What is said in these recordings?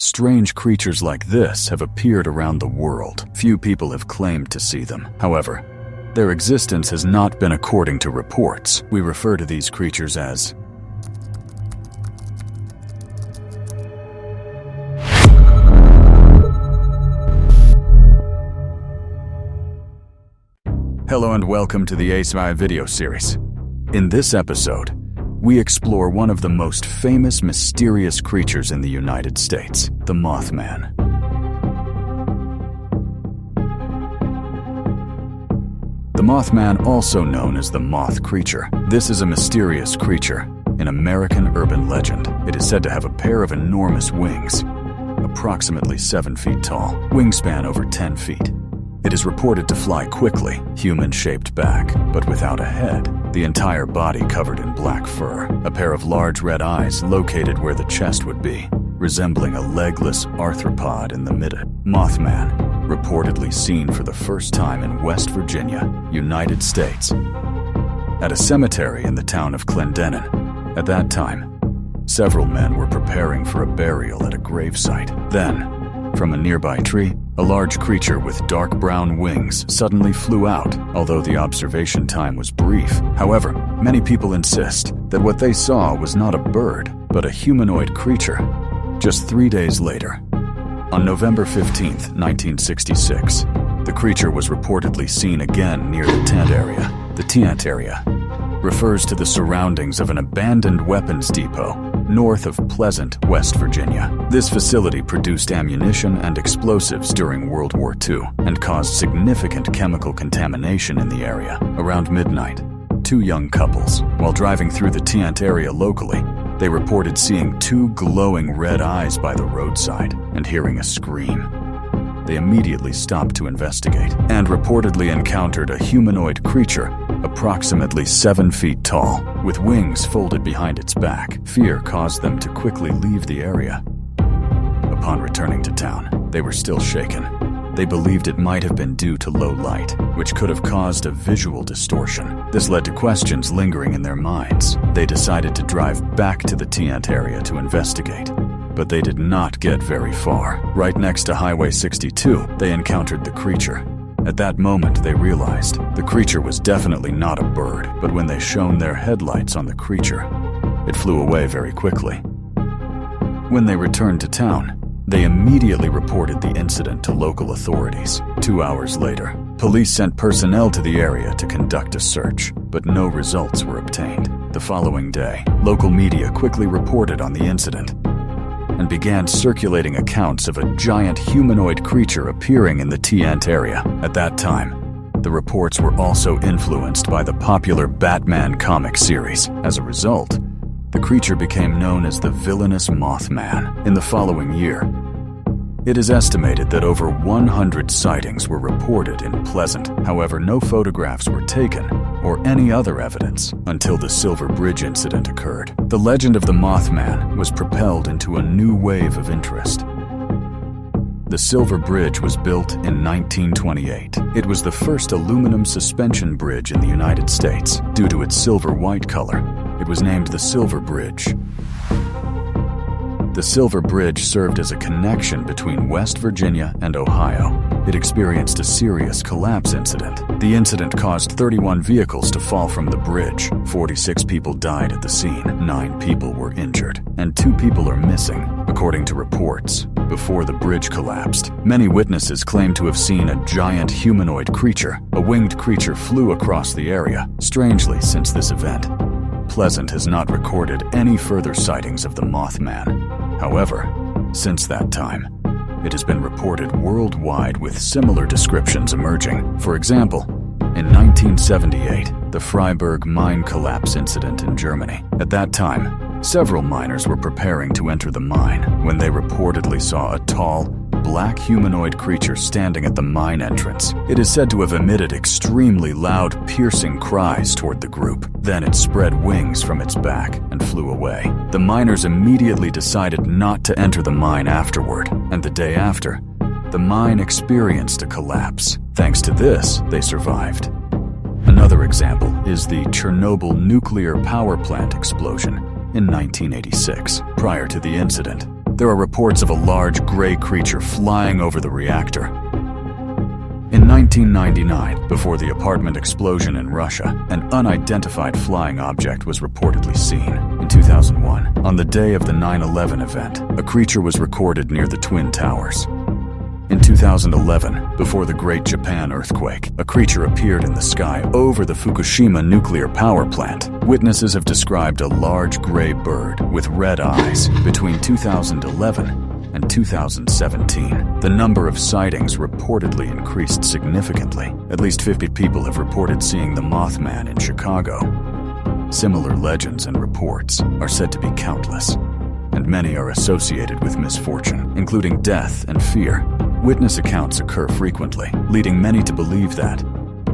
Strange creatures like this have appeared around the world. Few people have claimed to see them. However, their existence has not been according to reports. We refer to these creatures as Hello and welcome to the eyewitness video series. In this episode, we explore one of the most famous mysterious creatures in the United States, the Mothman. The Mothman, also known as the moth creature. This is a mysterious creature, an American urban legend. It is said to have a pair of enormous wings, approximately 7 feet tall, wingspan over 10 feet. It is reported to fly quickly, human-shaped back, but without a head, the entire body covered in black fur, a pair of large red eyes located where the chest would be, resembling a legless arthropod in the middle. Mothman, reportedly seen for the first time in West Virginia, United States, at a cemetery in the town of Clendenin. At that time, several men were preparing for a burial at a gravesite. Then, from a nearby tree, a large creature with dark brown wings suddenly flew out, although the observation time was brief. However, many people insist that what they saw was not a bird, but a humanoid creature. Just 3 days later, on November 15, 1966, the creature was reportedly seen again near the tent area. The tent area refers to the surroundings of an abandoned weapons depot north of Pleasant, West Virginia. This facility produced ammunition and explosives during World War II and caused significant chemical contamination in the area. Around midnight, two young couples, while driving through the tent area locally, they reported seeing two glowing red eyes by the roadside and hearing a scream. They immediately stopped to investigate and reportedly encountered a humanoid creature approximately 7 feet tall, with wings folded behind its back. Fear caused them to quickly leave the area. Upon returning to town, they were still shaken. They believed it might have been due to low light, which could have caused a visual distortion. This led to questions lingering in their minds. They decided to drive back to the tent area to investigate. But they did not get very far. Right next to Highway 62, they encountered the creature. At that moment, they realized the creature was definitely not a bird, but when they shone their headlights on the creature, it flew away very quickly. When they returned to town, they immediately reported the incident to local authorities. 2 hours later, police sent personnel to the area to conduct a search, but no results were obtained. The following day, local media quickly reported on the incident and began circulating accounts of a giant humanoid creature appearing in the tent area. At that time, the reports were also influenced by the popular Batman comic series. As a result, the creature became known as the villainous Mothman. In the following year, it is estimated that over 100 sightings were reported in Pleasant. However, no photographs were taken or any other evidence until the Silver Bridge incident occurred. The legend of the Mothman was propelled into a new wave of interest. The Silver Bridge was built in 1928. It was the first aluminum suspension bridge in the United States. Due to its silver-white color, it was named the Silver Bridge. The Silver Bridge served as a connection between West Virginia and Ohio. It experienced a serious collapse incident. The incident caused 31 vehicles to fall from the bridge. 46 people died at the scene. 9 people were injured, and 2 people are missing, according to reports. Before the bridge collapsed, many witnesses claimed to have seen a giant humanoid creature. A winged creature flew across the area. Strangely, since this event, Pleasant has not recorded any further sightings of the Mothman. However, since that time, it has been reported worldwide with similar descriptions emerging. For example, in 1978, the Freiburg mine collapse incident in Germany. At that time, several miners were preparing to enter the mine when they reportedly saw a tall, black humanoid creature standing at the mine entrance. It is said to have emitted extremely loud, piercing cries toward the group. Then it spread wings from its back and flew away. The miners immediately decided not to enter the mine afterward, and the day after, the mine experienced a collapse. Thanks to this, they survived. Another example is the Chernobyl nuclear power plant explosion in 1986. Prior to the incident, There are reports of a large gray creature flying over the reactor. In 1999, before the apartment explosion in Russia, an unidentified flying object was reportedly seen. In 2001, on the day of the 9/11 event, a creature was recorded near the Twin Towers. In 2011, before the Great Japan earthquake, a creature appeared in the sky over the Fukushima nuclear power plant. Witnesses have described a large gray bird with red eyes between 2011 and 2017. The number of sightings reportedly increased significantly. At least 50 people have reported seeing the Mothman in Chicago. Similar legends and reports are said to be countless, and many are associated with misfortune, including death and fear. Witness accounts occur frequently, leading many to believe that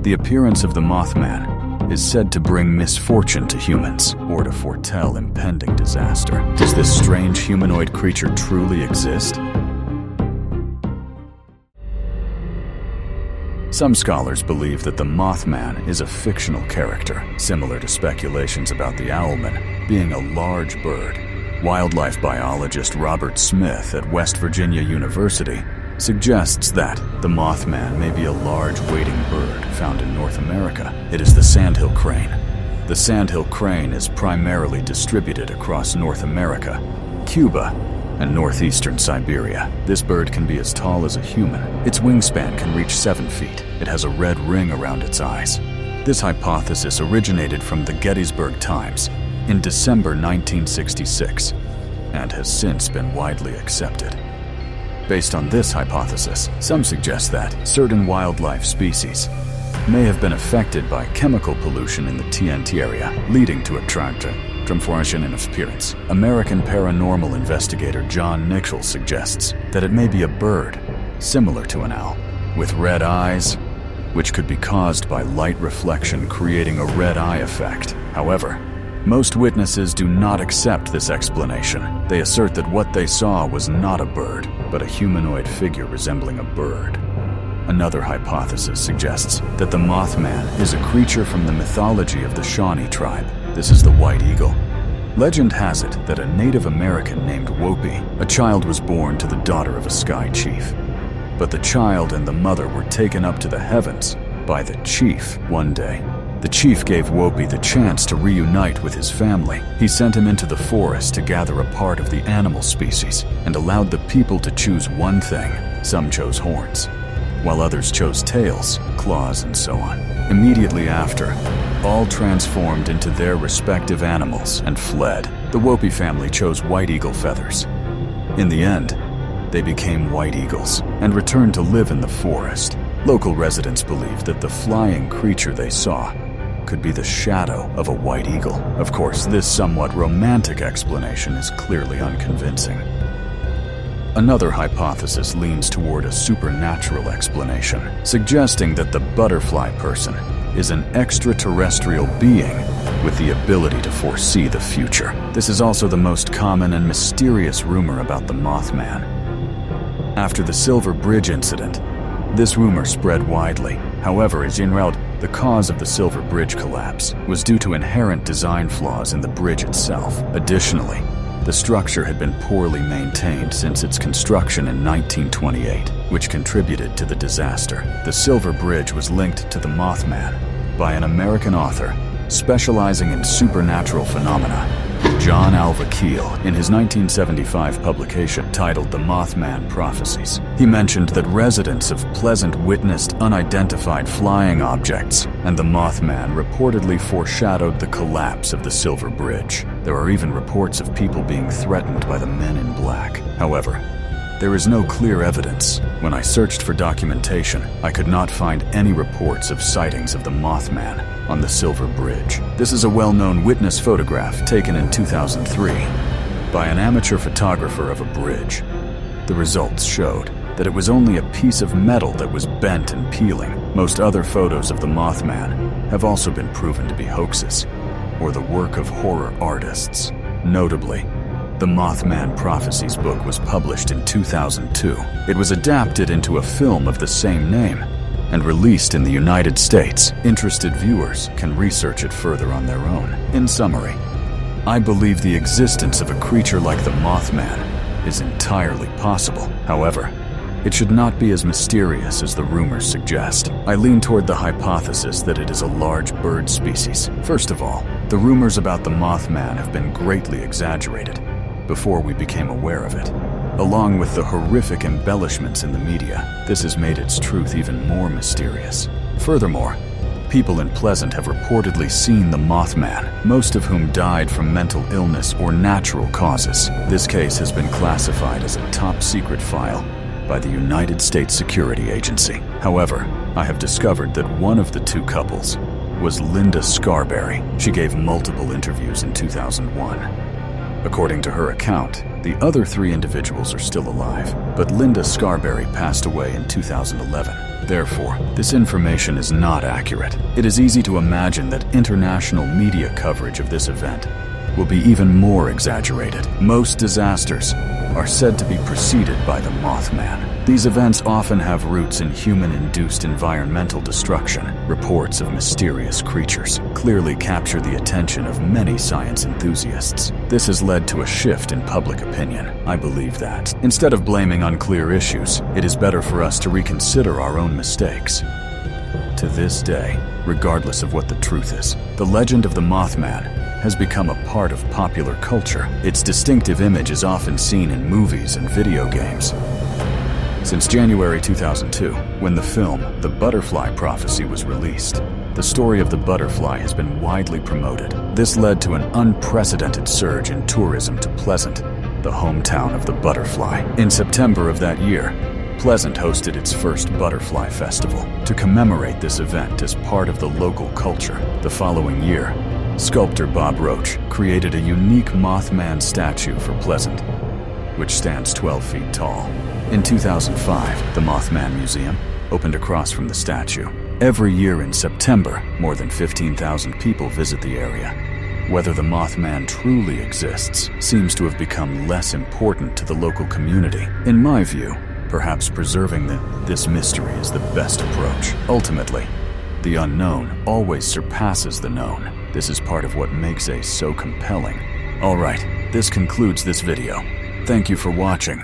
the appearance of the Mothman is said to bring misfortune to humans or to foretell impending disaster. Does this strange humanoid creature truly exist? Some scholars believe that the Mothman is a fictional character, similar to speculations about the owlman being a large bird. Wildlife biologist Robert Smith at West Virginia University suggests that the Mothman may be a large wading bird found in North America. It is the sandhill crane. The sandhill crane is primarily distributed across North America, Cuba, and northeastern Siberia. This bird can be as tall as a human. Its wingspan can reach 7 feet. It has a red ring around its eyes. This hypothesis originated from the Gettysburg Times in December 1966 and has since been widely accepted. Based on this hypothesis, some suggest that certain wildlife species may have been affected by chemical pollution in the TNT area, leading to a transformation in appearance. American paranormal investigator John Nichol suggests that it may be a bird, similar to an owl, with red eyes, which could be caused by light reflection creating a red eye effect. However, most witnesses do not accept this explanation. They assert that what they saw was not a bird, but a humanoid figure resembling a bird. Another hypothesis suggests that the Mothman is a creature from the mythology of the Shawnee tribe. This is the white eagle. Legend has it that a Native American named Wopi, a child was born to the daughter of a sky chief. But the child and the mother were taken up to the heavens by the chief one day. The chief gave Wopi the chance to reunite with his family. He sent him into the forest to gather a part of the animal species and allowed the people to choose one thing. Some chose horns, while others chose tails, claws, and so on. Immediately after, all transformed into their respective animals and fled. The Wopi family chose white eagle feathers. In the end, they became white eagles and returned to live in the forest. Local residents believe that the flying creature they saw could be the shadow of a white eagle. Of course, this somewhat romantic explanation is clearly unconvincing. Another hypothesis leans toward a supernatural explanation, suggesting that the butterfly person is an extraterrestrial being with the ability to foresee the future. This is also the most common and mysterious rumor about the Mothman. After the Silver Bridge incident, this rumor spread widely. However, as generally, the cause of the Silver Bridge collapse was due to inherent design flaws in the bridge itself. Additionally, the structure had been poorly maintained since its construction in 1928, which contributed to the disaster. The Silver Bridge was linked to the Mothman by an American author specializing in supernatural phenomena, John Alva Keel, in his 1975 publication titled The Mothman Prophecies. He mentioned that residents of Pleasant witnessed unidentified flying objects, and the Mothman reportedly foreshadowed the collapse of the Silver Bridge. There are even reports of people being threatened by the Men in Black. However, there is no clear evidence. When I searched for documentation, I could not find any reports of sightings of the Mothman on the Silver Bridge. This is a well-known witness photograph taken in 2003 by an amateur photographer of a bridge. The results showed that it was only a piece of metal that was bent and peeling. Most other photos of the Mothman have also been proven to be hoaxes or the work of horror artists. Notably, the Mothman Prophecies book was published in 2002. It was adapted into a film of the same name and released in the United States. Interested viewers can research it further on their own. In summary, I believe the existence of a creature like the Mothman is entirely possible. However, it should not be as mysterious as the rumors suggest. I lean toward the hypothesis that it is a large bird species. First of all, the rumors about the Mothman have been greatly exaggerated before we became aware of it. Along with the horrific embellishments in the media, this has made its truth even more mysterious. Furthermore, people in Pleasant have reportedly seen the Mothman, most of whom died from mental illness or natural causes. This case has been classified as a top-secret file by the United States Security Agency. However, I have discovered that one of the two couples was Linda Scarberry. She gave multiple interviews in 2001. According to her account, the other three individuals are still alive, but Linda Scarberry passed away in 2011. Therefore, this information is not accurate. It is easy to imagine that international media coverage of this event will be even more exaggerated. Most disasters are said to be preceded by the Mothman. These events often have roots in human-induced environmental destruction. Reports of mysterious creatures clearly capture the attention of many science enthusiasts. This has led to a shift in public opinion. I believe that, instead of blaming unclear issues, it is better for us to reconsider our own mistakes. To this day, regardless of what the truth is, the legend of the Mothman has become a part of popular culture. Its distinctive image is often seen in movies and video games. Since January 2002, when the film The Butterfly Prophecy was released, the story of the butterfly has been widely promoted. This led to an unprecedented surge in tourism to Pleasant, the hometown of the butterfly. In September of that year, Pleasant hosted its first Butterfly Festival. To commemorate this event as part of the local culture, the following year, sculptor Bob Roach created a unique Mothman statue for Pleasant, which stands 12 feet tall. In 2005, the Mothman Museum opened across from the statue. Every year in September, more than 15,000 people visit the area. Whether the Mothman truly exists seems to have become less important to the local community. In my view, perhaps preserving this mystery is the best approach. Ultimately, the unknown always surpasses the known. This is part of what makes Ace so compelling. Alright, this concludes this video. Thank you for watching.